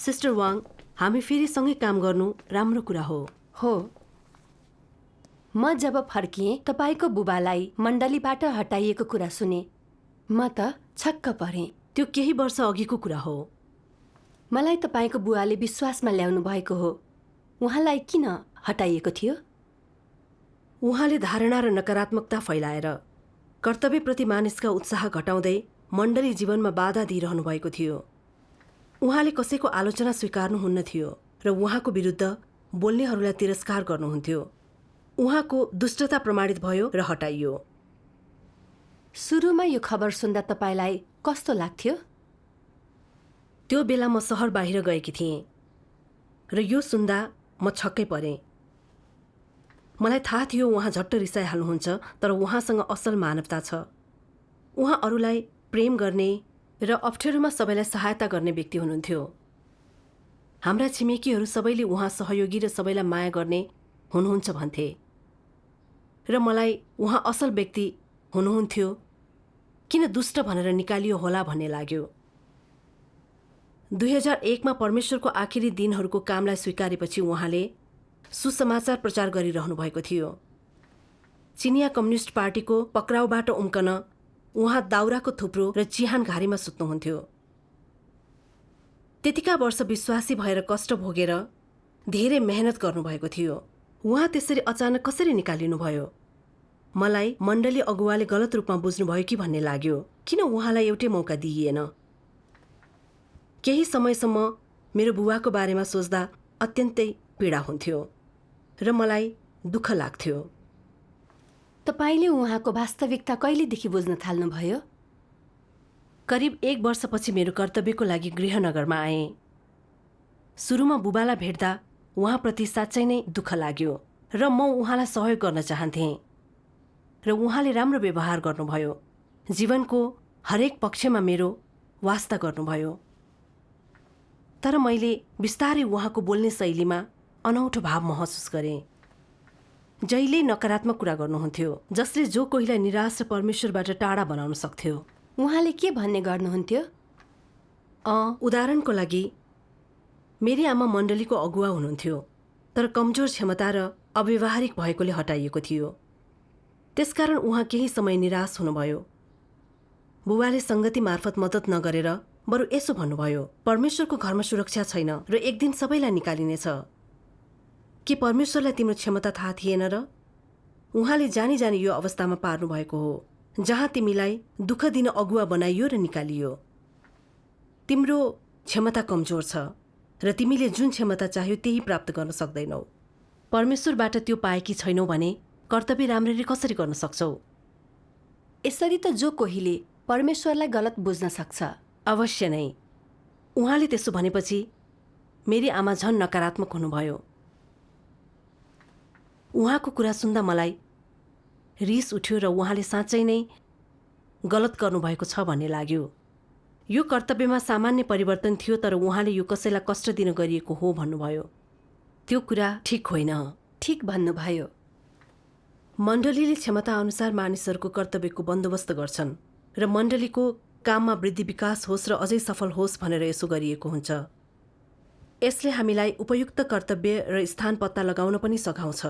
Sister Wang, हामी फेरि सँगै काम गर्नु राम्रो कुरा हो। हो। म जब फर्किएँ तपाईको बुबालाई मण्डलीबाट हटाइएको कुरा सुने। म त छक्क परेँ। त्यो केही वर्ष अघिको कुरा हो। मलाई तपाईको बुवाले विश्वासमा ल्याउनु भएको हो। उहाँलाई किन हटाइएको थियो? उहाँले धारणा र नकारात्मकता फैलाएर कर्तव्यप्रति मानिसका उत्साह घटाउँदै मण्डली जीवनमा बाधा दिइरहनु भएको थियो। उहाँले कसैको आलोचना स्वीकार्नुहुन्न थियो र उहाँको विरुद्ध बोल्नेहरूलाई तिरस्कार गर्नुहुन्थ्यो। उहाँको दुष्टता प्रमाणित भयो र हटाइयो। सुरुमा यो खबर सुन्दा तपाईलाई कस्तो लाग्थ्यो? त्यो बेला म सहर बाहिर गएकी थिएँ र यो सुन्दा म छक्कै परेँ। मलाई थाहा थियो उहाँ झट्ट रिसाइहाल्नुहुन्छ, तर उहाँसँग असल मानवता छ। उहाँ अरूलाई प्रेम गर्ने र अप्ठ्यारोमा सबैलाई सहायता गर्ने व्यक्ति हुनुहुन्थ्यो। हाम्रा छिमेकीहरू सबैले उहाँ सहयोगी र सबैलाई माया गर्ने हुनुहुन्छ भन्थे र मलाई उहाँ असल व्यक्ति हुनुहुन्थ्यो, किन दुष्ट भनेर निकालियो होला भन्ने लाग्यो। 2001 मा परमेश्वरको आखिरी दिनहरूको कामलाई स्वीकारेपछि उहाँले सुसमाचार प्रचार गरिरहनु भएको थियो। चिनिया कम्युनिस्ट पार्टीको पक्राउबाट उम्कन उहाँ दाउराको थुप्रो र चिहान घारीमा सुत्नुहुन्थ्यो। त्यतिका वर्ष विश्वासी भएर कष्ट भोगेर धेरै मेहनत गर्नुभएको थियो। उहाँ त्यसरी अचानक कसरी निकालिनुभयो? मलाई मण्डली अगुवाले गलत रूपमा बुझ्नुभयो कि भन्ने लाग्यो। किन उहाँलाई एउटै मौका दिइएन? केही समयसम्म मेरो बुवाको बारेमा सोच्दा अत्यन्तै पीडा हुन्थ्यो र मलाई दुःख लाग्थ्यो। तपाईले उहाँको वास्तविकता कहिलेदेखि बुझ्न थाल्नुभयो? करिब 1 वर्षपछि मेरो कर्तव्यको लागि गृहनगरमा आएँ। सुरुमा बुबालाई भेट्दा उहाँप्रति साँच्चै नै दुःख लाग्यो र म उहाँलाई सहयोग गर्न चाहन्थेँ र उहाँले राम्रो व्यवहार गर्नुभयो। जीवनको हरेक पक्षमा मेरो वास्ता गर्नुभयो। तर मैले बिस्तारै उहाँको बोल्ने शैलीमा अनौठो भाव महसुस गरेँ। जहिल्यै नकारात्मक कुरा गर्नुहुन्थ्यो, जसले जो कोहीलाई निराश र परमेश्वरबाट टाढा बनाउन सक्थ्यो। उहाँले के भन्ने गर्नुहुन्थ्यो? उदाहरणको लागि मेरी आमा मण्डलीको अगुवा हुनुहुन्थ्यो, तर कमजोर क्षमता र अव्यावहारिक भएकोले हटाइएको थियो। त्यसकारण उहाँ केही समय निराश हुनुभयो। बुबाले सङ्गति मार्फत मद्दत नगरेर बरु यसो भन्नुभयो, परमेश्वरको घरमा सुरक्षा छैन र एक दिन सबैलाई निकालिनेछ। के परमेश्वरलाई तिम्रो क्षमता थाहा थिएन र? उहाँले जानी जानी यो अवस्थामा पार्नु भएको हो जहाँ तिमीलाई दुःख दिन अगुवा बनाइयो र निकालियो। तिम्रो क्षमता कमजोर छ र तिमीले जुन क्षमता चाह्यो त्यही प्राप्त गर्न सक्दैनौ। परमेश्वरबाट त्यो पाएकी छैनौ भने कर्तव्य राम्ररी कसरी गर्न सक्छौ? यसरी त जो कोहीले परमेश्वरलाई गलत बुझ्न सक्छ। अवश्य नै। उहाँले त्यसो भनेपछि मेरी आमा झन् नकारात्मक हुनुभयो। उहाँको कुरा सुन्दा मलाई रिस उठ्यो र उहाँले साँच्चै नै गलत गर्नुभएको छ भन्ने लाग्यो। यो कर्तव्यमा सामान्य परिवर्तन थियो, तर उहाँले यो कसैलाई कष्ट दिन गरिएको हो भन्नुभयो। त्यो कुरा ठिक होइन। ठिक भन्नुभयो। मण्डलीले क्षमता अनुसार मानिसहरूको कर्तव्यको बन्दोबस्त गर्छन् र मण्डलीको काममा वृद्धि विकास होस् र अझै सफल होस् भनेर यसो गरिएको हुन्छ। यसले हामीलाई उपयुक्त कर्तव्य र स्थान पत्ता लगाउन पनि सघाउँछ,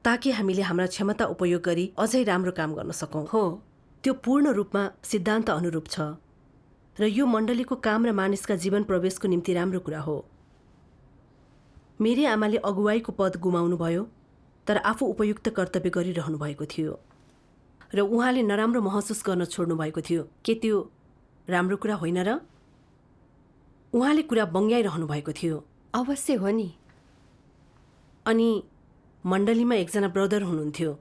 ताकि हामीले हाम्रा क्षमता उपयोग गरी अझै राम्रो काम गर्न सकौँ। हो, त्यो पूर्ण रूपमा सिद्धान्त अनुरूप छ र यो मण्डलीको काम र मानिसका जीवन प्रवेशको निम्ति राम्रो कुरा हो। मेरी आमाले अगुवाईको पद गुमाउनुभयो, तर आफू उपयुक्त कर्तव्य गरिरहनु भएको थियो र उहाँले नराम्रो महसुस गर्न छोड्नु भएको थियो। के त्यो राम्रो कुरा होइन र? उहाँले कुरा बङ्ग्याइरहनु भएको थियो। अवश्य हो नि। अनि मण्डलीमा एकजना ब्रदर हुनुहुन्थ्यो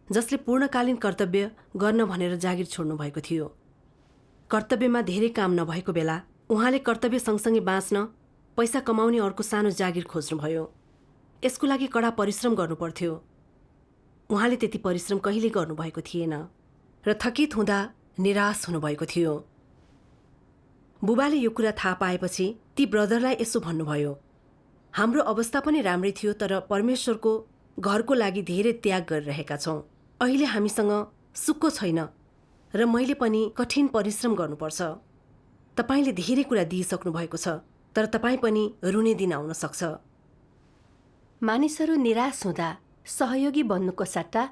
जसले पूर्णकालीन कर्तव्य गर्न भनेर जागिर छोड्नु भएको थियो। कर्तव्यमा धेरै काम नभएको बेला उहाँले कर्तव्य सँगसँगै बाँच्न पैसा कमाउने अर्को सानो जागिर खोज्नुभयो। यसको लागि कडा परिश्रम गर्नुपर्थ्यो। उहाँले त्यति परिश्रम कहिले गर्नुभएको थिएन र थकित हुँदा निराश हुनुभएको थियो। बुबाले यो कुरा थाहा पाएपछि ती ब्रदरलाई यसो भन्नुभयो, हाम्रो अवस्था पनि राम्रै थियो, तर परमेश्वरको घरको लागि धेरै त्याग गरिरहेका छौँ। अहिले हामीसँग सुक्को छैन र मैले पनि कठिन परिश्रम गर्नुपर्छ। तपाईले धेरै कुरा दिइसक्नु भएको छ, तर तपाईँ पनि रुने दिन आउन सक्छ। मानिसहरू निराश हुँदा सहयोगी बन्नुको सट्टा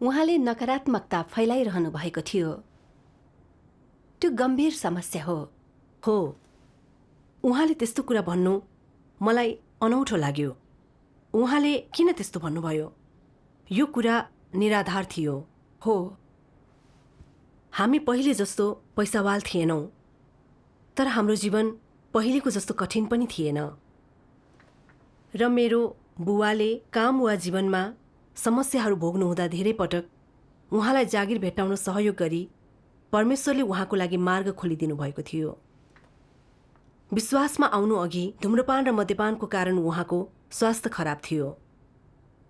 उहाँले नकारात्मकता फैलाइरहनु भएको थियो। त्यो गम्भीर समस्या हो। हो, उहाँले त्यस्तो कुरा भन्नु मलाई अनौठो लाग्यो। उहाँले किन त्यस्तो भन्नुभयो? यो कुरा निराधार थियो। हो, हामी पहिले जस्तो पैसावाल थिएनौँ, तर हाम्रो जीवन पहिलेको जस्तो कठिन पनि थिएन। र मेरो बुवाले काम वा जीवनमा समस्याहरू भोग्नुहुँदा धेरै पटक उहाँलाई जागिर भेट्टाउन सहयोग गरी परमेश्वरले उहाँको लागि मार्ग खोलिदिनु भएको थियो। विश्वासमा आउनु अघि धुम्रपान र मद्यपानको कारण उहाँको स्वास्थ्य खराब थियो।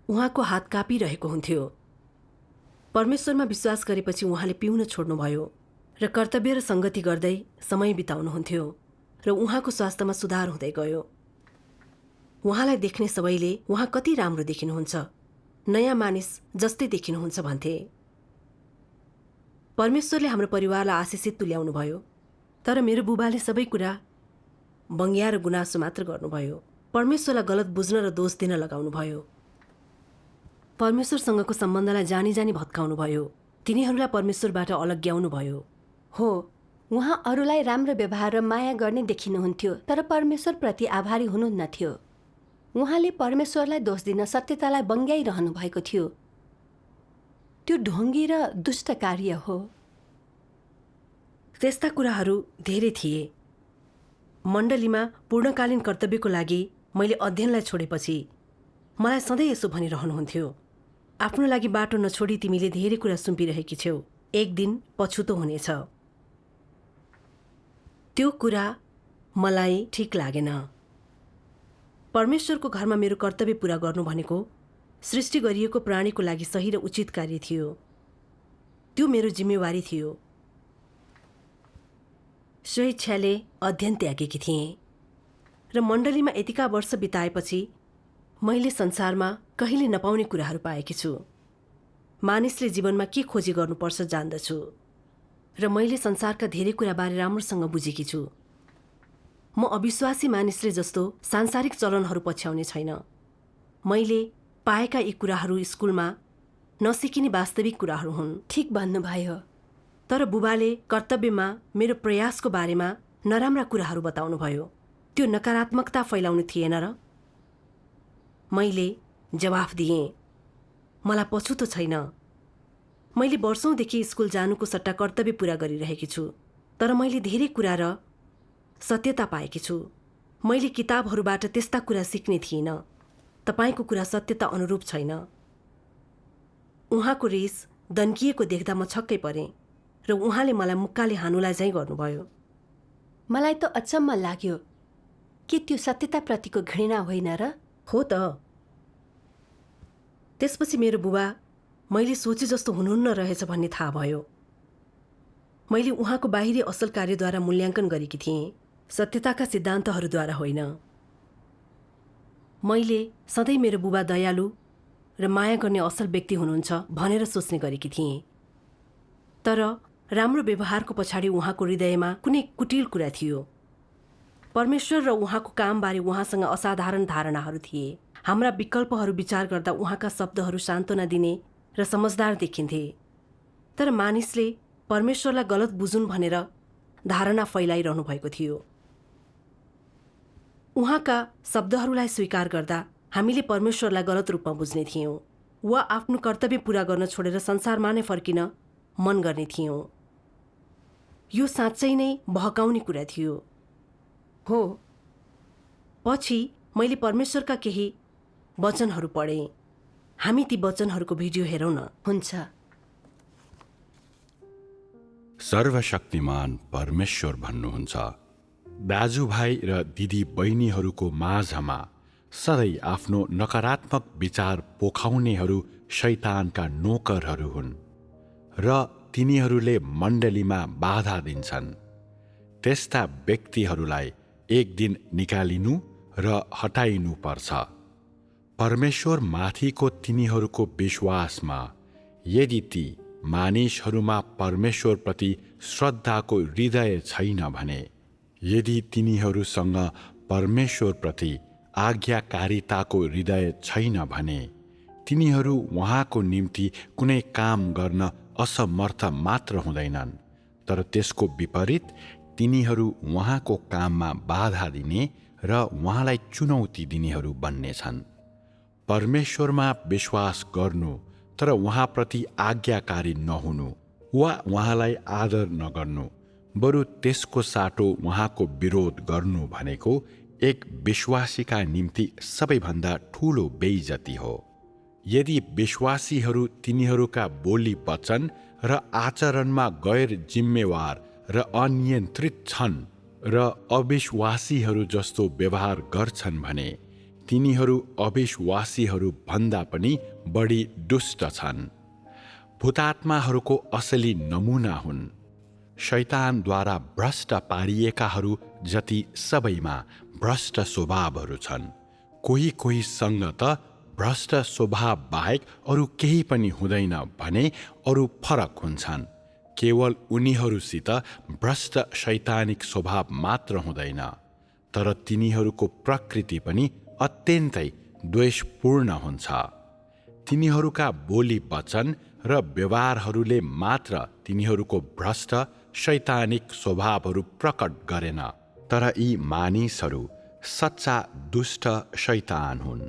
उहाँको हात कापिरहेको हुन्थ्यो। परमेश्वरमा विश्वास गरेपछि उहाँले पिउन छोड्नुभयो र कर्तव्य र सङ्गति गर्दै समय बिताउनुहुन्थ्यो र उहाँको स्वास्थ्यमा सुधार हुँदै गयो। उहाँलाई देख्ने सबैले उहाँ कति राम्रो देखिनुहुन्छ, नयाँ मानिस जस्तै देखिनुहुन्छ भन्थे। परमेश्वरले हाम्रो परिवारलाई आशिषित तुल्याउनुभयो, तर मेरो बुबाले सबै कुरा बङ्ग्या र गुनासो मात्र गर्नुभयो। परमेश्वरलाई गलत बुझ्न र दोष दिन लगाउनुभयो। परमेश्वरसँगको सम्बन्धलाई जानी जानी भत्काउनुभयो। तिनीहरूलाई परमेश्वरबाट अलग्याउनुभयो। हो, उहाँ अरूलाई राम्रो व्यवहार र माया गर्ने देखिनुहुन्थ्यो, तर परमेश्वरप्रति आभारी हुनुहुन्नथ्यो। उहाँले परमेश्वरलाई दोष दिन सत्यतालाई बङ्ग्याइरहनु भएको थियो। त्यो ढोङ्गी र दुष्ट कार्य हो। त्यस्ता कुराहरू धेरै थिए। मण्डलीमा पूर्णकालीन कर्तव्यको लागि मैले अध्ययनलाई छोडेपछि मलाई सधैँ यसो भनिरहनुहुन्थ्यो, आफ्नो लागि बाटो नछोडी तिमीले धेरै कुरा सुम्पिरहेकी छेउ, एक दिन पछुतो हुनेछ। त्यो कुरा मलाई ठिक लागेन। परमेश्वरको घरमा मेरो कर्तव्य पूरा गर्नु भनेको सृष्टि गरिएको प्राणीको लागि सही र उचित कार्य थियो। त्यो मेरो जिम्मेवारी थियो। स्वेच्छाले अध्ययन त्यागेकी थिएँ र मण्डलीमा यतिका वर्ष बिताएपछि मैले संसारमा कहिले नपाउने कुराहरू पाएकी छु। मानिसले जीवनमा के खोजी गर्नुपर्छ जान्दछु र मैले संसारका धेरै कुराबारे राम्रोसँग बुझेकी छु। म अविश्वासी मानिसले जस्तो सांसारिक चलनहरू पछ्याउने छैन। मैले पाएका यी कुराहरू स्कुलमा नसिकिने वास्तविक कुराहरू हुन्। ठिक भन्नुभयो। तर बुबाले कर्तव्यमा मेरो प्रयासको बारेमा नराम्रा कुराहरू बताउनुभयो। त्यो नकारात्मकता फैलाउनु थिएन र? मैले जवाफ दिएँ, मलाई पछुतो छैन। मैले वर्षौंदेखि स्कुल जानुको सट्टा कर्तव्य पूरा गरिरहेकी छु, तर मैले धेरै कुरा र सत्यता पाएकी छु। मैले किताबहरूबाट त्यस्ता कुरा सिक्ने थिइनँ। तपाईको कुरा सत्यता अनुरूप छैन। उहाँको रिस दन्किएको देख्दा म छक्कै परेँ र उहाँले मलाई मुक्काले हानुलाई झैँ गर्नुभयो। मलाई त अचम्म लाग्यो कि त्यो सत्यताप्रतिको घृणा होइन र? हो त। त्यसपछि मेरो बुबा मैले सोचे जस्तो हुनुहुन्न रहेछ भन्ने थाहा भयो। मैले उहाँको बाहिरी असल कार्यद्वारा मूल्याङ्कन गरेकी थिएँ, सत्यताका सिद्धान्तहरूद्वारा होइन। मैले सधैँ मेरो बुबा दयालु र माया गर्ने असल व्यक्ति हुनुहुन्छ भनेर सोच्ने गरेकी थिएँ, तर राम्रो व्यवहारको पछाडि उहाँको हृदयमा कुनै कुटिल कुरा थियो। परमेश्वर र उहाँको कामबारे उहाँसँग असाधारण धारणाहरू थिए। हाम्रा विकल्पहरू विचार गर्दा उहाँका शब्दहरू सान्त्वना दिने र समझदार देखिन्थे, तर मानिसले परमेश्वरलाई गलत बुझुन् भनेर धारणा फैलाइरहनु भएको थियो। उहाँका शब्दहरूलाई स्वीकार गर्दा हामीले परमेश्वरलाई गलत रूपमा बुझ्ने थियौँ वा आफ्नो कर्तव्य पूरा गर्न छोडेर संसारमा नै फर्किन मन गर्ने थियौँ। यो साँच्चै नै बहकाउने कुरा थियो। हो, पछि मैले परमेश्वरका केही वचनहरू पढेँ। हामी ती वचनहरूको भिडियो हेरौँ न। हुन्छ। सर्वशक्तिमान परमेश्वर भन्नुहुन्छ, दाजुभाइ र दिदी बहिनीहरूको माझमा सधैँ आफ्नो नकारात्मक विचार पोखाउनेहरू शैतानका नोकरहरू हुन् र तिनीहरूले मण्डलीमा बाधा दिन्छन्। त्यस्ता व्यक्तिहरूलाई एक दिन निकालिनु र हटाइनु पर्छ। परमेश्वर माथिको तिनीहरूको विश्वासमा यदि ती मानिसहरूमा परमेश्वरप्रति श्रद्धाको हृदय छैन भने, यदि तिनीहरूसँग परमेश्वरप्रति आज्ञाकारिताको हृदय छैन भने तिनीहरू उहाँको निम्ति कुनै काम गर्न असमर्थ मात्र हुँदैनन्, तर त्यसको विपरीत तिनीहरू उहाँको काममा बाधा दिने र उहाँलाई चुनौती दिनेहरू बन्नेछन्। परमेश्वरमा विश्वास गर्नु तर उहाँप्रति आज्ञाकारी नहुनु वा उहाँलाई आदर नगर्नु, बरु त्यसको साटो उहाँको विरोध गर्नु भनेको एक विश्वासीका निम्ति सबैभन्दा ठूलो बेइज्जती हो। यदि विश्वासीहरू तिनीहरूका बोली वचन र आचरणमा गैर जिम्मेवार र अनियन्त्रित छन् र अविश्वासीहरू जस्तो व्यवहार गर्छन् भने तिनीहरू अविश्वासीहरू भन्दा पनि बढी दुष्ट छन्। भूतात्माहरूको असली नमुना हुन्। शैतानद्वारा भ्रष्ट पारिएकाहरू जति सबैमा भ्रष्ट स्वभावहरू छन्। कोहीसँग त भ्रष्ट स्वभाव बाहेक अरू केही पनि हुँदैन भने अरू फरक हुन्छन्। केवल उनीहरूसित भ्रष्ट शैतानिक स्वभाव मात्र हुँदैन, तर तिनीहरूको प्रकृति पनि अत्यन्तै द्वेषपूर्ण हुन्छ। तिनीहरूका बोली वचन र व्यवहारहरूले मात्र तिनीहरूको भ्रष्ट शैतानिक स्वभावहरू प्रकट गरेन, तर यी मानिसहरू सच्चा दुष्ट शैतान हुन्।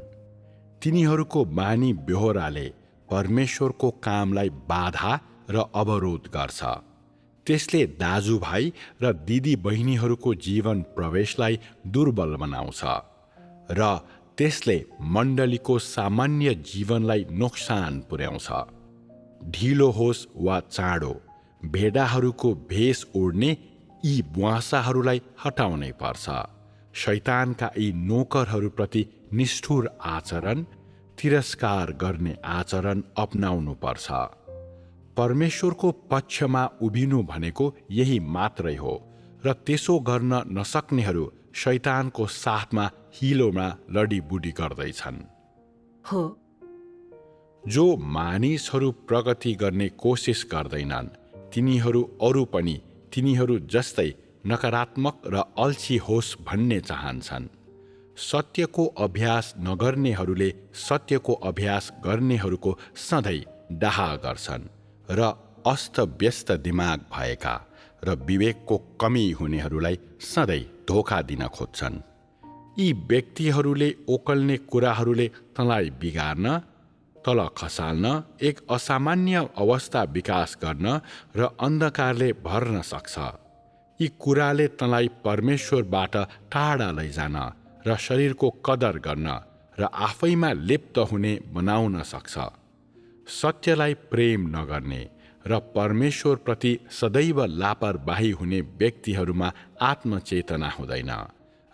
तिनीहरूको बानी बेहोराले परमेश्वरको कामलाई बाधा र अवरोध गर्छ। त्यसले दाजुभाइ र दिदी बहिनीहरूको जीवन प्रवेशलाई दुर्बल बनाउँछ र त्यसले मण्डलीको सामान्य जीवनलाई नोक्सान पुर्याउँछ। ढिलो होस् वा चाँडो, भेडाहरूको भेष ओढ्ने यी बुवासाहरूलाई हटाउनै पर्छ। शैतानका यी नोकरहरूप्रति निष्ठुर आचरण, तिरस्कार गर्ने आचरण अपनाउनु पर्छ। परमेश्वरको पक्षमा उभिनु भनेको यही मात्रै हो र त्यसो गर्न नसक्नेहरू शैतानको साथमा हिलोमा लडीबुडी गर्दैछन्। हो, जो मानिसहरू प्रगति गर्ने कोसिस गर्दैनन् तिनीहरू अरू पनि तिनीहरू जस्तै नकारात्मक र अल्छी होस् भन्ने चाहन्छन्। सत्यको अभ्यास नगर्नेहरूले सत्यको अभ्यास गर्नेहरूको सधैँ डाहा गर्छन् र अस्तव्यस्त दिमाग भएका र विवेकको कमी हुनेहरूलाई सधैँ धोका दिन खोज्छन्। यी व्यक्तिहरूले ओकल्ने कुराहरूले तँलाई बिगार्न, तल खसाल्न, एक असामान्य अवस्था विकास गर्न र अन्धकारले भर्न सक्छ। यी कुराले तँलाई परमेश्वरबाट टाढा लैजान र शरीरको कदर गर्न र आफैमा लिप्त हुने बनाउन सक्छ। सत्यलाई प्रेम नगर्ने र परमेश्वरप्रति सदैव लापरवाही हुने व्यक्तिहरूमा आत्मचेतना हुँदैन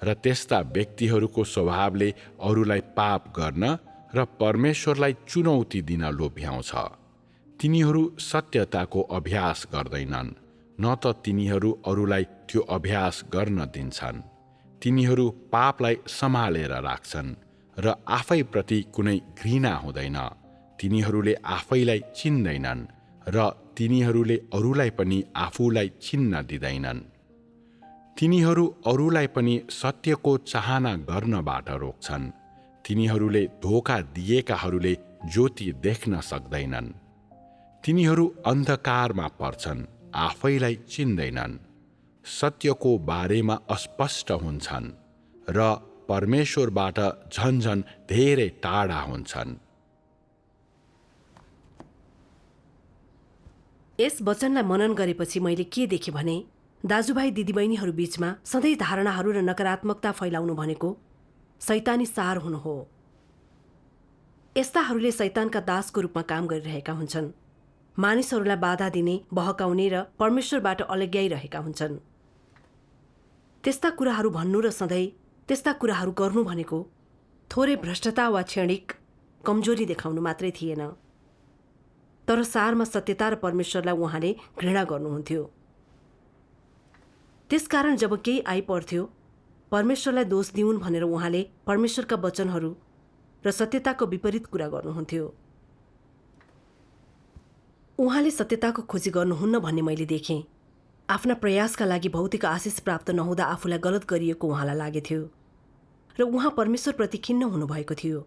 र त्यस्ता व्यक्तिहरूको स्वभावले अरूलाई पाप गर्न र परमेश्वरलाई चुनौती दिन लोभ्याउँछ। तिनीहरू सत्यताको अभ्यास गर्दैनन्, न त तिनीहरू अरूलाई त्यो अभ्यास गर्न दिन्छन्। तिनीहरू पापलाई सम्हालेर राख्छन् र आफैप्रति कुनै घृणा हुँदैन। तिनीहरूले आफैलाई चिन्दैनन् र तिनीहरूले अरूलाई पनि आफूलाई चिन्न दिँदैनन्। तिनीहरू अरूलाई पनि सत्यको चाहना गर्नबाट रोक्छन्। तिनीहरूले धोका दिएकाहरूले ज्योति देख्न सक्दैनन्। तिनीहरू अन्धकारमा पर्छन्, आफैलाई चिन्दैनन्। सत्यको बारेमा अस्पष्ट हुन्छन् र परमेश्वरबाट झन्झन धेरै टाढा हुन्छन्। यस वचनलाई मनन गरेपछि मैले के देखेँ भने दाजुभाइ दिदीबहिनीहरू बीचमा सधैँ धारणाहरू र नकारात्मकता फैलाउनु भनेको शैतानी सार हुनु हो। यस्ताहरूले शैतानका दासको रूपमा काम गरिरहेका हुन्छन्। मानिसहरूलाई बाधा दिने, बहकाउने र परमेश्वरबाट अलग्याइरहेका हुन्छन्। त्यस्ता कुराहरू भन्नु र सधैँ त्यस्ता कुराहरू गर्नु भनेको थोरै भ्रष्टता वा क्षणिक कमजोरी देखाउनु मात्रै थिएन, तर सारमा सत्यता र परमेश्वरलाई उहाँले घृणा गर्नुहुन्थ्यो। त्यसकारण जब केही आइपर्थ्यो, परमेश्वरलाई दोष दिउन् भनेर उहाँले परमेश्वरका वचनहरू र सत्यताको विपरीत कुरा गर्नुहुन्थ्यो। उहाँले सत्यताको खोजी गर्नुहुन्न भन्ने मैले देखेँ। आफ्ना प्रयासका लागि भौतिक आशिष प्राप्त नहुँदा आफूलाई गलत गरिएको उहाँलाई लागेथ्यो। र उहाँ परमेश्वरप्रति खिन्न हुनुभएको थियो।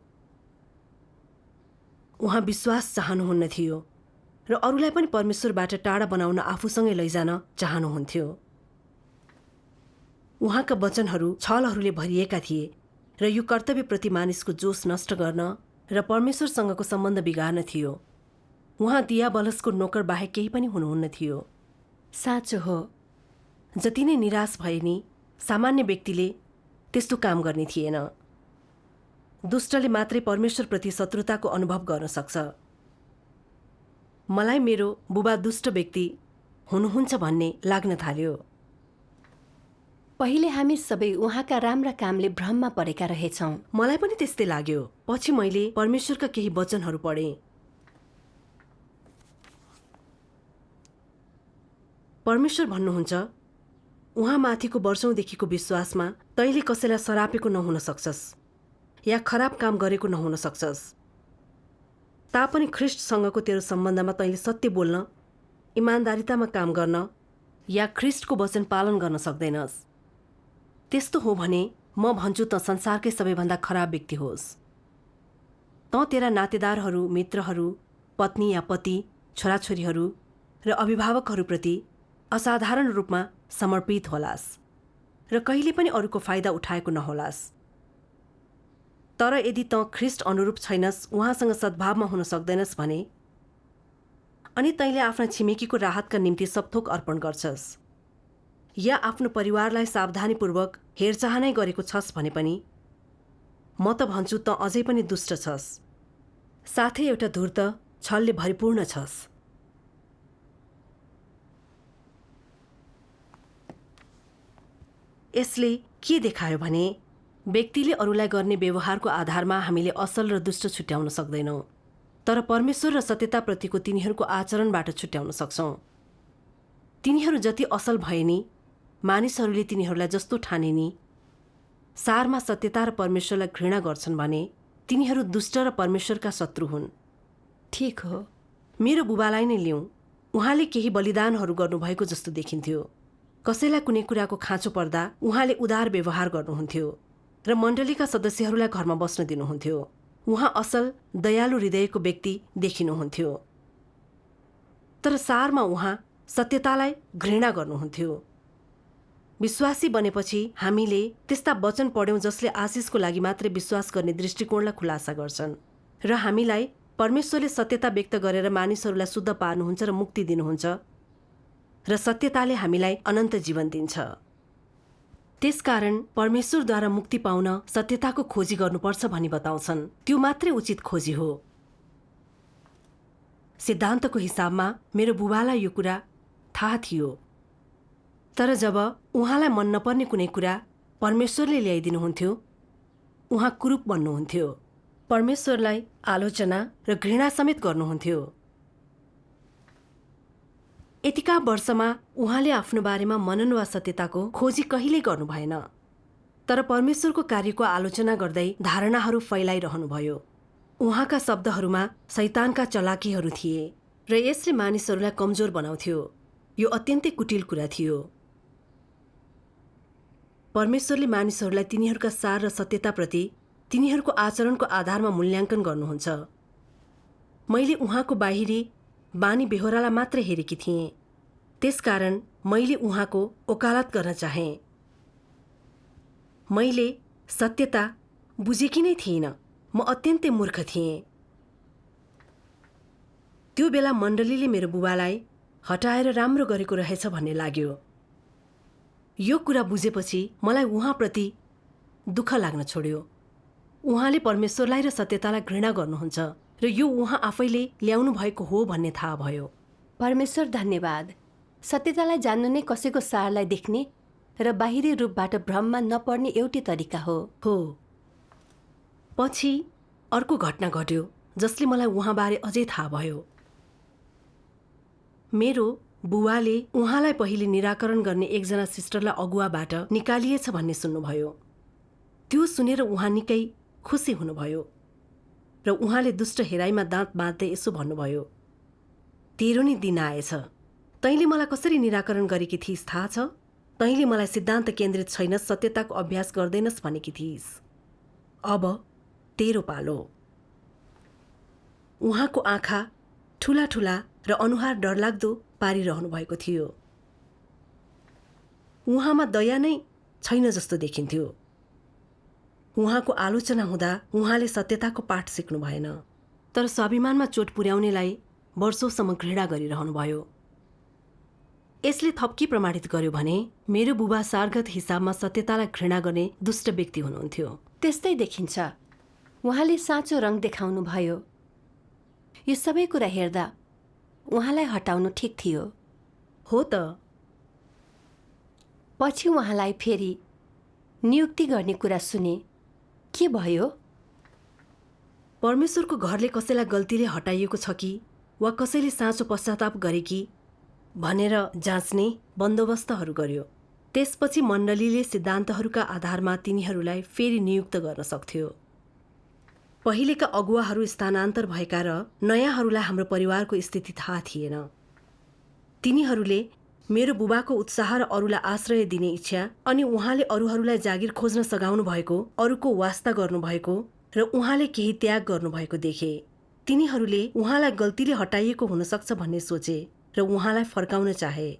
उहाँ विश्वास चाहनुहुन्न थियो र अरूलाई पनि परमेश्वरबाट टाढा बनाउन आफूसँगै लैजान चाहनुहुन्थ्यो। उहाँका वचनहरू छलहरूले भरिएका थिए र यो कर्तव्यप्रति मानिसको जोश नष्ट गर्न र परमेश्वरसँगको सम्बन्ध बिगार्न थियो। उहाँ दियाबलसको नोकर बाहेक केही पनि हुनुहुन्न थियो। साँचो हो, जति नै निराश भए नि सामान्य व्यक्तिले त्यस्तो काम गर्ने थिएन। दुष्टले मात्रै परमेश्वरप्रति शत्रुताको अनुभव गर्न सक्छ। मलाई मेरो बुबा दुष्ट व्यक्ति हुनुहुन्छ भन्ने लाग्न थाल्यो। पहिले हामी सबै उहाँका राम्रा कामले भ्रममा परेका रहेछौँ। मलाई पनि त्यस्तै लाग्यो। पछि मैले परमेश्वरका केही वचनहरू पढेँ। परमेश्वर भन्नुहुन्छ, उहाँ माथिको वर्षौंदेखिको विश्वासमा तैँले कसैलाई सरापेको नहुन सक्छस् या खराब काम गरेको नहुन सक्छस्। तापनि ख्रिस्टसँगको तेरो सम्बन्धमा तैँले सत्य बोल्न, इमान्दारितामा काम गर्न या ख्रिस्टको वचन पालन गर्न सक्दैनस्। त्यस्तो हो भने म भन्छु त संसारकै सबैभन्दा खराब व्यक्ति होस्। तँ तेरा नातेदारहरू, मित्रहरू, पत्नी या पति, छोराछोरीहरू र अभिभावकहरूप्रति असाधारण रूपमा समर्पित होलास् र कहिले पनि अरूको फाइदा उठाएको नहोलास्। तर यदि तँ ख्रिस्ट अनुरूप छैनस्, उहाँसँग सद्भावमा हुन सक्दैनस् भने अनि तैँले आफ्ना छिमेकीको राहतका निम्ति सबथोक अर्पण गर्छस् या आफ्नो परिवारलाई सावधानीपूर्वक हेरचाह नै गरेको छस् भने पनि म त भन्छु त अझै पनि दुष्ट छस्, साथै एउटा धूर्त छलले भरिपूर्ण छस्। यसले के देखायो भने व्यक्तिले अरूलाई गर्ने व्यवहारको आधारमा हामीले असल र दुष्ट छुट्याउन सक्दैनौँ, तर परमेश्वर र सत्यताप्रतिको तिनीहरूको आचरणबाट छुट्याउन सक्छौँ। तिनीहरू जति असल भए नि मानिसहरूले तिनीहरूलाई जस्तो ठाने नि सारमा सत्यता र परमेश्वरलाई घृणा गर्छन् भने तिनीहरू दुष्ट र परमेश्वरका शत्रु हुन्। ठिक हो। मेरो बुबालाई नै लिउँ। उहाँले केही बलिदानहरू गर्नुभएको जस्तो देखिन्थ्यो। कसैलाई कुनै कुराको खाँचो पर्दा उहाँले उदार व्यवहार गर्नुहुन्थ्यो र मण्डलीका सदस्यहरूलाई घरमा बस्न दिनुहुन्थ्यो। उहाँ असल, दयालु हृदयको व्यक्ति देखिनुहुन्थ्यो। तर सारमा उहाँ सत्यतालाई घृणा गर्नुहुन्थ्यो। विश्वासी बनेपछि हामीले त्यस्ता वचन पढ्यौँ जसले आशिषको लागि मात्रै विश्वास गर्ने दृष्टिकोणलाई खुलासा गर्छन् र हामीलाई परमेश्वरले सत्यता व्यक्त गरेर मानिसहरूलाई शुद्ध पार्नुहुन्छ र मुक्ति दिनुहुन्छ र सत्यताले हामीलाई अनन्त जीवन दिन्छ। त्यसकारण परमेश्वरद्वारा मुक्ति पाउन सत्यताको खोजी गर्नुपर्छ भनी बताउँछन्। त्यो मात्रै उचित खोजी हो। सिद्धान्तको हिसाबमा मेरो बुबालाई यो कुरा थाहा थियो, तर जब उहाँलाई मन नपर्ने कुनै कुरा परमेश्वरले ल्याइदिनुहुन्थ्यो, उहाँ कुरूप बन्नुहुन्थ्यो। परमेश्वरलाई आलोचना र घृणा समेत गर्नुहुन्थ्यो। यतिका वर्षमा उहाँले आफ्नो बारेमा मनन वा सत्यताको खोजी कहिल्यै गर्नु भएन, तर परमेश्वरको कार्यको आलोचना गर्दै धारणाहरू फैलाइरहनुभयो। उहाँका शब्दहरूमा शैतानका चलाकीहरू थिए र यसले मानिसहरूलाई कमजोर बनाउँथ्यो। यो अत्यन्तै कुटिल कुरा थियो। परमेश्वरले मानिसहरूलाई तिनीहरूका सार र सत्यताप्रति तिनीहरूको आचरणको आधारमा मूल्याङ्कन गर्नुहुन्छ। मैले उहाँको बाहिरी बानी बेहोरालाई मात्र हेरेकी थिएँ, त्यसकारण मैले उहाँको वकालत गर्न चाहेँ। मैले सत्यता बुझेकी नै थिइनँ। म अत्यन्तै मूर्ख थिएँ। त्यो बेला मण्डलीले मेरो बुबालाई हटाएर राम्रो गरेको रहेछ भन्ने लाग्यो। यो कुरा बुझेपछि मलाई उहाँप्रति दुःख लाग्न छोड्यो। उहाँले परमेश्वरलाई र सत्यतालाई घृणा गर्नुहुन्छ र यो उहाँ आफैले ल्याउनु भएको हो भन्ने थाहा भयो। परमेश्वर धन्यवाद। सत्यतालाई जान्नु नै कसैको सारलाई देख्ने र बाहिरी रूपबाट भ्रममा नपर्ने एउटै तरिका हो। पछि अर्को घटना घट्यो जसले मलाई उहाँबारे अझै थाहा भयो। मेरो बुवाले उहाँलाई पहिले निराकरण गर्ने एकजना सिस्टरलाई अगुवाबाट निकालिएछ भन्ने सुन्नुभयो। त्यो सुनेर उहाँ निकै खुसी हुनुभयो र उहाँले दुष्ट हेराइमा दाँत बाँध्दै यसो भन्नुभयो, तेरो नि दिन आएछ। तैँले मलाई कसरी निराकरण गरेकी थिइस् थाहा छ? तैँले मलाई सिद्धान्त केन्द्रित छैनस्, सत्यताको अभ्यास गर्दैनस् भनेकी थिइस्। अब तेरो पालो। उहाँको आँखा ठूला ठूला र अनुहार डरलाग्दो पारिरहनु भएको थियो। उहाँमा दया नै छैन जस्तो देखिन्थ्यो। उहाँको आलोचना हुँदा उहाँले सत्यताको पाठ सिक्नु भएन, तर स्वाभिमानमा चोट पुर्याउनेलाई वर्षौंसम्म घृणा गरिरहनुभयो। यसले थप्की प्रमाणित गर्यो भने मेरो बुबा सारगत हिसाबमा सत्यतालाई घृणा गर्ने दुष्ट व्यक्ति हुनुहुन्थ्यो। त्यस्तै देखिन्छ। उहाँले साँचो रङ देखाउनु भयो। यो सबै कुरा हेर्दा उहाँलाई हटाउनु ठिक थियो। हो त। पछि उहाँलाई फेरि नियुक्ति गर्ने कुरा सुने। के भयो? परमेश्वरको घरले कसैलाई गल्तीले हटाइएको छ कि वा कसैले साँचो पश्चाताप गरे कि भनेर जाँच्ने बन्दोबस्तहरू गर्यो। त्यसपछि मण्डलीले सिद्धान्तहरूका आधारमा तिनीहरूलाई फेरि नियुक्त गर्न सक्थ्यो। पहिलेका अगुवाहरू स्थानान्तर भएका र नयाँहरूलाई हाम्रो परिवारको स्थिति थाहा थिएन। तिनीहरूले मेरो बुबाको उत्साह र अरूलाई आश्रय दिने इच्छा अनि उहाँले अरूहरूलाई जागिर खोज्न सघाउनु भएको, अरूको वास्ता गर्नुभएको र उहाँले केही त्याग गर्नुभएको देखे। तिनीहरूले उहाँलाई गल्तीले हटाइएको हुनसक्छ भन्ने सोचे र उहाँलाई फर्काउन चाहे।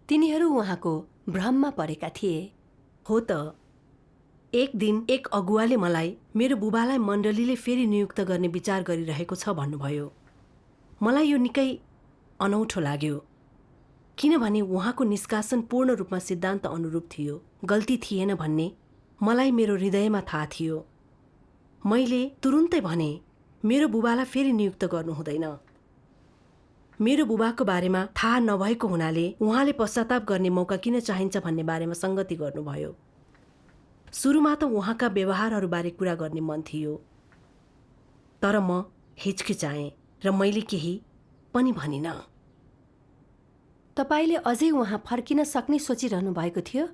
तिनीहरू उहाँको भ्रममा परेका थिए। हो त। एक दिन एक अगुवाले मलाई मेरो बुबालाई मण्डलीले फेरि नियुक्त गर्ने विचार गरिरहेको छ भन्नुभयो। मलाई यो निकै अनौठो लाग्यो, किनभने उहाँको निष्कासन पूर्ण रूपमा सिद्धान्त अनुरूप थियो, गल्ती थिएन भन्ने मलाई मेरो हृदयमा थाहा थियो। मैले तुरुन्तै भने, मेरो बुबालाई फेरि नियुक्त गर्नु हुँदैन। मेरो बुबाको बारेमा थाहा नभएको हुनाले उहाँले पश्चाताप गर्ने मौका किन चाहिन्छ भन्ने बारेमा सङ्गति गर्नुभयो। सुरुमा त उहाँका व्यवहारहरूबारे कुरा गर्ने मन थियो, तर म हिचकिचाएँ र मैले केही पनि भनिनँ। तपाईँले अझै उहाँ फर्किन सक्ने सोचिरहनु भएको थियो?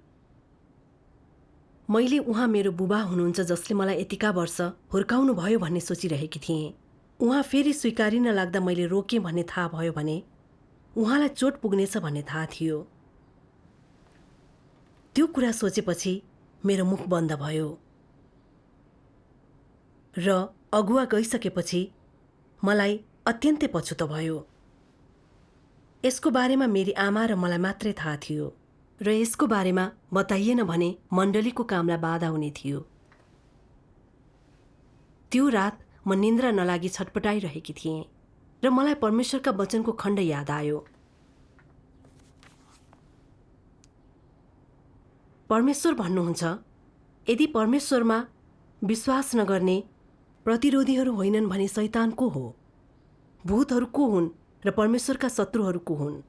मैले उहाँ मेरो बुबा हुनुहुन्छ जसले मलाई यतिका वर्ष हुर्काउनु भयो भन्ने सोचिरहेकी थिएँ। उहाँ फेरि स्वीकारिन लाग्दा मैले रोकेँ भन्ने थाहा भयो भने उहाँलाई चोट पुग्नेछ भन्ने थाहा थियो। त्यो कुरा सोचेपछि मेरो मुख बन्द भयो र अगुवा गइसकेपछि मलाई अत्यन्तै पछुतो भयो। यसको बारेमा मेरी आमा र मलाई मात्रै थाहा थियो र यसको बारेमा बताइएन भने मण्डलीको कामलाई बाधा हुने थियो। त्यो रात म निन्द्रा नलागी छटपटाइरहेकी थिएँ र मलाई परमेश्वरका वचनको खण्ड याद आयो। परमेश्वर भन्नुहुन्छ, यदि परमेश्वरमा विश्वास नगर्ने प्रतिरोधीहरू होइनन् भने शैतान को हो? भूतहरू को हुन् र परमेश्वरका शत्रुहरू को हुन्?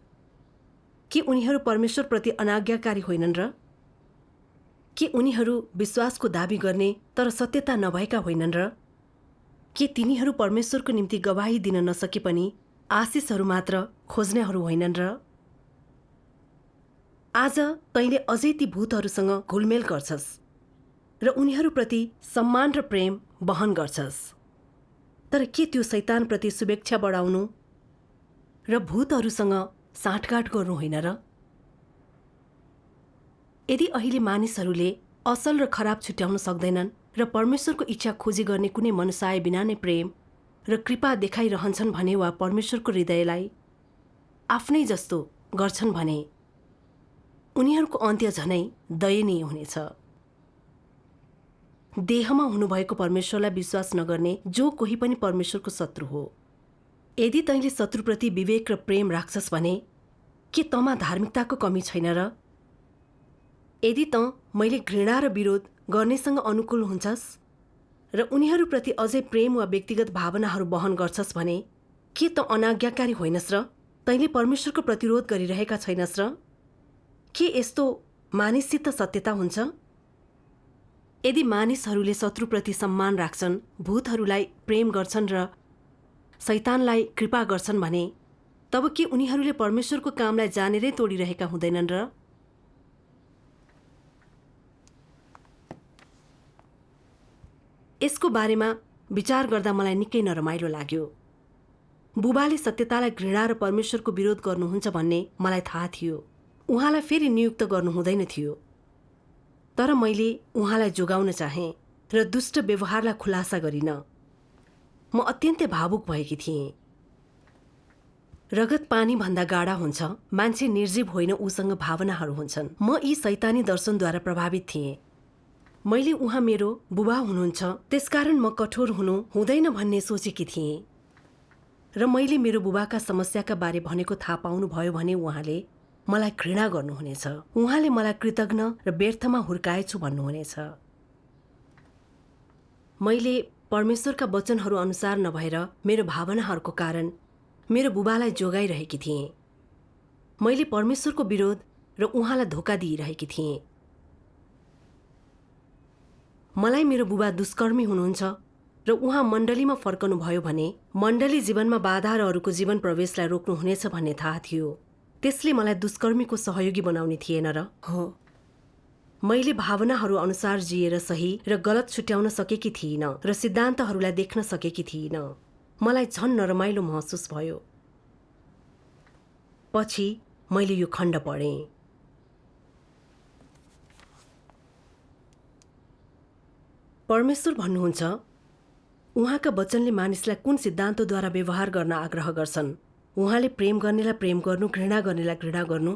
के उनीहरू परमेश्वरप्रति अनाज्ञाकारी होइनन् र? के उनीहरू विश्वासको दाबी गर्ने तर सत्यता नभएका होइनन् र? के तिनीहरू परमेश्वरको निम्ति गवाही दिन नसके पनि आशिषहरू मात्र खोज्नेहरू होइनन् र? आज तैँले अझै ती भूतहरूसँग घुलमेल गर्छस् र उनीहरूप्रति सम्मान र प्रेम वहन गर्छस्, तर के त्यो शैतानप्रति शुभेच्छा बढाउनु र भूतहरूसँग साँठगाँठ गर्नु होइन र? यदि अहिले मानिसहरूले असल र खराब छुट्याउन सक्दैनन् र परमेश्वरको इच्छा खोजी गर्ने कुनै मनसाय बिना नै प्रेम र कृपा देखाइरहन्छन् भने वा परमेश्वरको हृदयलाई आफ्नै जस्तो गर्छन् भने उनीहरूको अन्त्य झनै दयनीय हुनेछ। देहमा हुनुभएको परमेश्वरलाई विश्वास नगर्ने जो कोही पनि परमेश्वरको शत्रु हो। यदि तैँले शत्रुप्रति विवेक र प्रेम राख्छस् भने के तँमा धार्मिकताको कमी छैन र? यदि तँ मैले घृणा र विरोध गर्नेसँग अनुकूल हुन्छस् र उनीहरूप्रति अझै प्रेम वा व्यक्तिगत भावनाहरू वहन गर्छस् भने के तँ अनाज्ञाकारी होइनस् र? तैँले परमेश्वरको प्रतिरोध गरिरहेका छैनस् र? के यस्तो मानिससित सत्यता हुन्छ? यदि मानिसहरूले शत्रुप्रति सम्मान राख्छन्, भूतहरूलाई प्रेम गर्छन् र शैतानलाई कृपा गर्छन् भने तब के उनीहरूले परमेश्वरको कामलाई जानेरै तोडिरहेका हुँदैनन् र? यसको बारेमा विचार गर्दा मलाई निकै नरमाइलो लाग्यो। बुबाले सत्यतालाई घृणा र परमेश्वरको विरोध गर्नुहुन्छ भन्ने मलाई थाहा थियो। उहाँलाई फेरि नियुक्त गर्नु हुँदैन थियो, तर मैले उहाँलाई जोगाउन चाहेँ। र दुष्ट व्यवहारलाई खुलासा गरिन। म अत्यन्तै भावुक भएकी थिएँ। रगत पानीभन्दा गाढा हुन्छ, मान्छे निर्जीव होइन, उसँग भावनाहरू हुन्छन्। म यी शैतानी दर्शनद्वारा प्रभावित थिएँ। मैले उहाँ मेरो बुबा हुनुहुन्छ, त्यसकारण म कठोर हुनु हुँदैन भन्ने सोचेकी थिएँ। र मैले मेरो बुबाका समस्याका बारे भनेको थाहा पाउनुभयो भने उहाँले मलाई घृणा गर्नुहुनेछ। उहाँले मलाई कृतज्ञ र व्यर्थमा हुर्काएछु भन्नुहुनेछ। मैले परमेश्वरका वचनहरू अनुसार नभएर मेरो भावनाहरूको कारण मेरो बुबालाई जोगाइरहेकी थिएँ। मैले परमेश्वरको विरोध र उहाँलाई धोका दिइरहेकी थिएँ। मलाई मेरो बुबा दुष्कर्मी हुनुहुन्छ र उहाँ मण्डलीमा फर्कनुभयो भने मण्डली जीवनमा बाधा र अरूको जीवन प्रवेशलाई रोक्नुहुनेछ भन्ने थाहा थियो। त्यसले मलाई दुष्कर्मीको सहयोगी बनाउने थिएन र हो। मैले भावनाहरू अनुसार जिएर सही र गलत छुट्याउन सकेकी थिइनँ र सिद्धान्तहरूलाई देख्न सकेकी थिइनँ। मलाई झन् नरमाइलो महसुस भयो। पछि मैले यो खण्ड पढेँ। परमेश्वर भन्नुहुन्छ, उहाँका वचनले मानिसलाई कुन सिद्धान्तद्वारा व्यवहार गर्न आग्रह गर्छन्। उहाँले प्रेम गर्नेलाई प्रेम गर्नु, घृणा गर्नेलाई घृणा गर्नु,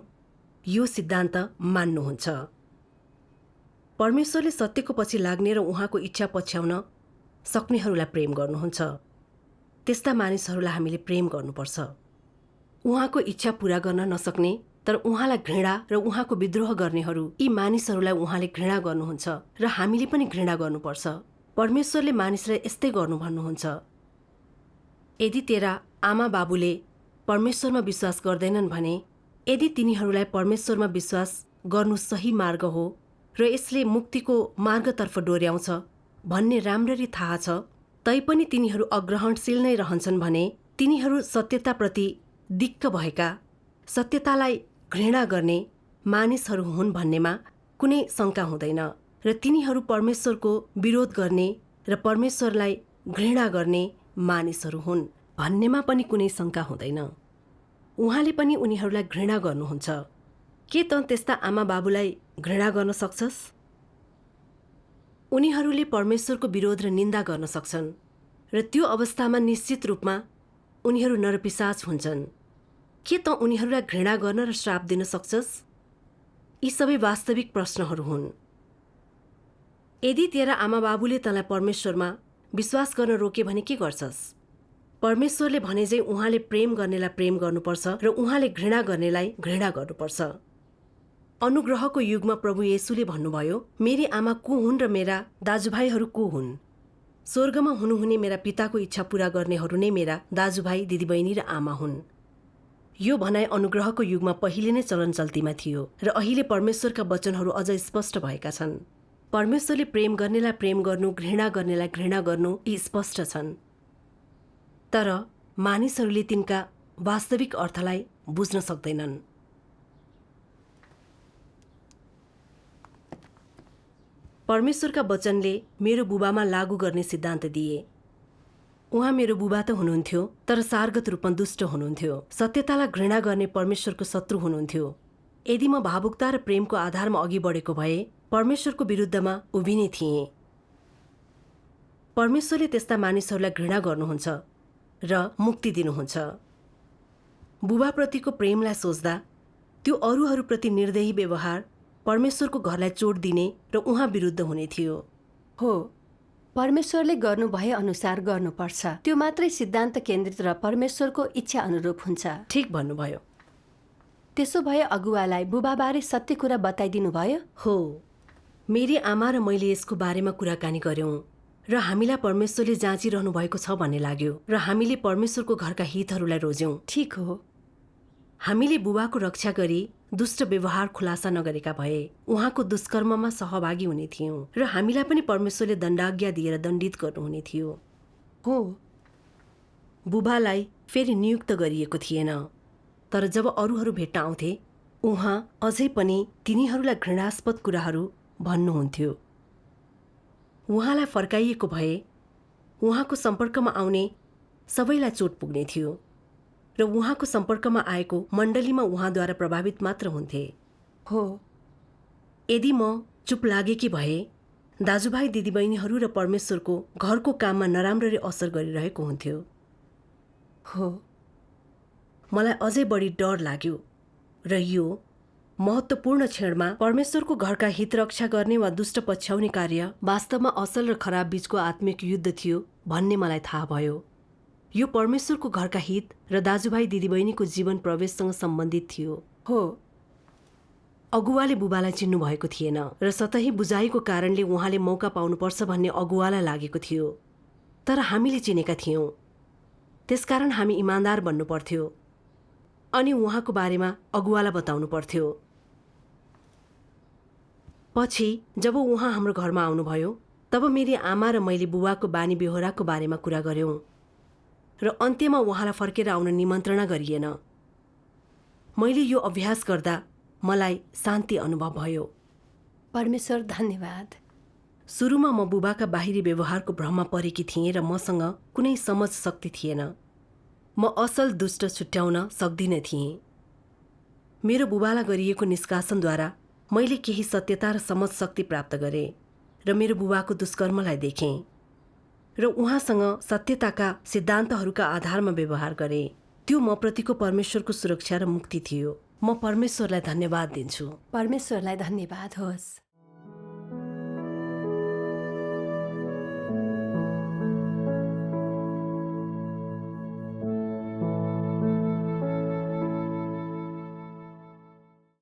यो सिद्धान्त मान्नुहुन्छ। परमेश्वरले सत्यको पछि लाग्ने र उहाँको इच्छा पछ्याउन सक्नेहरूलाई प्रेम गर्नुहुन्छ। त्यस्ता मानिसहरूलाई हामीले प्रेम गर्नुपर्छ। उहाँको इच्छा पूरा गर्न नसक्ने तर उहाँलाई घृणा र उहाँको विद्रोह गर्नेहरू, यी मानिसहरूलाई उहाँले घृणा गर्नुहुन्छ र हामीले पनि घृणा गर्नुपर्छ। परमेश्वरले मानिसलाई यस्तै गर्नु भन्नुहुन्छ। यदि तेरा आमा बाबुले परमेश्वरमा विश्वास गर्दैनन् भने, यदि तिनीहरूलाई परमेश्वरमा विश्वास गर्नु सही मार्ग हो र यसले मुक्तिको मार्गतर्फ डोर्याउँछ भन्ने राम्ररी थाहा छ, तैपनि तिनीहरू अग्रहणशील नै रहन्छन् भने तिनीहरू सत्यताप्रति दिक्क भएका, सत्यतालाई घृणा गर्ने मानिसहरू हुन् भन्नेमा कुनै शङ्का हुँदैन र तिनीहरू परमेश्वरको विरोध गर्ने र परमेश्वरलाई घृणा गर्ने मानिसहरू हुन् भन्नेमा पनि कुनै शङ्का हुँदैन। उहाँले पनि उनीहरूलाई घृणा गर्नुहुन्छ। के त त्यस्ता आमा बाबुलाई घृणा गर्न सक्छस्? उनीहरूले परमेश्वरको विरोध र निन्दा गर्न सक्छन् र त्यो अवस्थामा निश्चित रूपमा उनीहरू नरपिशाच हुन्छन्। के त उनीहरूलाई घृणा गर्न र श्राप दिन सक्छस्? यी सबै वास्तविक प्रश्नहरू हुन्। यदि तेरा आमा बाबुले तँलाई परमेश्वरमा विश्वास गर्न रोके भने के गर्छस्? परमेश्वरले भने चाहिँ उहाँले प्रेम गर्नेलाई प्रेम गर्नुपर्छ र उहाँले घृणा गर्नेलाई घृणा गर्नुपर्छ। अनुग्रहको युगमा प्रभु येशूले भन्नुभयो, मेरी आमा को हुन् र मेरा दाजुभाइहरू को हुन्? स्वर्गमा हुनुहुने मेरा पिताको इच्छा पूरा गर्नेहरू नै मेरा दाजुभाइ, दिदीबहिनी र आमा हुन्। यो भनाइ अनुग्रहको युगमा पहिले नै चलन चल्तीमा थियो र अहिले परमेश्वरका वचनहरू अझ स्पष्ट भएका छन्। परमेश्वरले प्रेम गर्नेलाई प्रेम गर्नु, घृणा गर्नेलाई घृणा गर्नु यी स्पष्ट छन्। तर मानिसहरूले तिनका वास्तविक अर्थलाई बुझ्न सक्दैनन्। परमेश्वरका वचनले मेरो बुबामा लागू गर्ने सिद्धान्त दिए। उहाँ मेरो बुबा त हुनुहुन्थ्यो, तर सारगत रूपमा दुष्ट हुनुहुन्थ्यो। सत्यतालाई घृणा गर्ने परमेश्वरको शत्रु हुनुहुन्थ्यो। यदि म भावुकता र प्रेमको आधारमा अघि बढेको भए परमेश्वरको विरुद्धमा उभिने थिएँ। परमेश्वरले त्यस्ता मानिसहरूलाई घृणा गर्नुहुन्छ र मुक्ति दिनुहुन्छ। बुबाप्रतिको प्रेमलाई सोच्दा त्यो अरूहरूप्रति निर्दयी व्यवहार परमेश्वरको घरलाई चोट दिने र उहाँ विरुद्ध हुने थियो। हो, परमेश्वरले गर्नुभए अनुसार गर्नुपर्छ। त्यो मात्रै सिद्धान्त केन्द्रित र परमेश्वरको इच्छा अनुरूप हुन्छ। ठिक भन्नुभयो। त्यसो भए अगुवालाई बुबाबारे सत्य कुरा बताइदिनु भयो? हो, मेरी आमा र मैले यसको बारेमा कुराकानी गर्यौं र हामीलाई परमेश्वरले जाँचिरहनु भएको छ भन्ने लाग्यो र हामीले परमेश्वरको घरका हितहरूलाई रोज्यौं। ठिक हो। हामीले बुबाको रक्षा गरी दुष्ट व्यवहार खुलासा नगरेका भए उहाँको दुष्कर्ममा सहभागी हुने थियौं र हामीलाई पनि परमेश्वरले दण्डाज्ञा दिएर दण्डित गर्नुहुने थियो। हो, बुबालाई फेरि नियुक्त गरिएको थिएन, तर जब अरूहरू भेट्न आउँथे उहाँ अझै पनि तिनीहरूलाई घृणास्पद कुराहरू भन्नुहुन्थ्यो। उहाँलाई फर्काइएको भए उहाँको सम्पर्कमा आउने सबैलाई चोट पुग्ने थियो र उहाँको सम्पर्कमा आएको मण्डलीमा उहाँद्वारा प्रभावित मात्र हुन्थे। हो, यदि म चुप लागेकी भए दाजुभाइ दिदीबहिनीहरू र परमेश्वरको घरको काममा नराम्ररी असर गरिरहेको हुन्थ्यो। हो, मलाई अझै बढी डर लाग्यो र यो महत्त्वपूर्ण क्षणमा परमेश्वरको घरका हित रक्षा गर्ने वा दुष्ट पछ्याउने कार्य वास्तवमा असल र खराब बीचको आत्मिक युद्ध थियो भन्ने मलाई थाहा भयो। यो परमेश्वरको घरका हित र दाजुभाइ दिदीबहिनीको जीवन प्रवेशसँग सम्बन्धित थियो। हो, अगुवाले बुबालाई चिन्नु भएको थिएन र सतही बुझाइको कारणले उहाँले मौका पाउनुपर्छ भन्ने अगुवालाई लागेको थियो। तर हामीले चिनेका थियौँ, त्यसकारण हामी इमान्दार बन्नु पर्थ्यो अनि उहाँको बारेमा अगुवालाई बताउनु पर्थ्यो। पछि जब उहाँ हाम्रो घरमा आउनुभयो तब मेरी आमा र मैले बुबाको बानी बेहोराको बारेमा कुरा गर्यौँ र अन्त्यमा उहाँलाई फर्केर आउन निमन्त्रणा गरिएन। मैले यो अभ्यास गर्दा मलाई शान्ति अनुभव भयो। परमेश्वर धन्यवाद। सुरुमा म बुबाका बाहिरी व्यवहारको भ्रममा परेकी थिएँ र मसँग कुनै समझ शक्ति थिएन। म असल दुष्ट छुट्याउन सक्दिनँ थिएँ। मेरो बुबालाई गरिएको निष्कासनद्वारा मैले केही सत्यता र समझ शक्ति प्राप्त गरेँ र मेरो बुबाको दुष्कर्मलाई देखेँ र उहाँसँग सत्यताका सिद्धान्तहरूका आधारमा व्यवहार गरेँ। त्यो म प्रतिको परमेश्वरको सुरक्षा र मुक्ति थियो। म परमेश्वरलाई धन्यवाद दिन्छु। परमेश्वरलाई धन्यवाद होस्।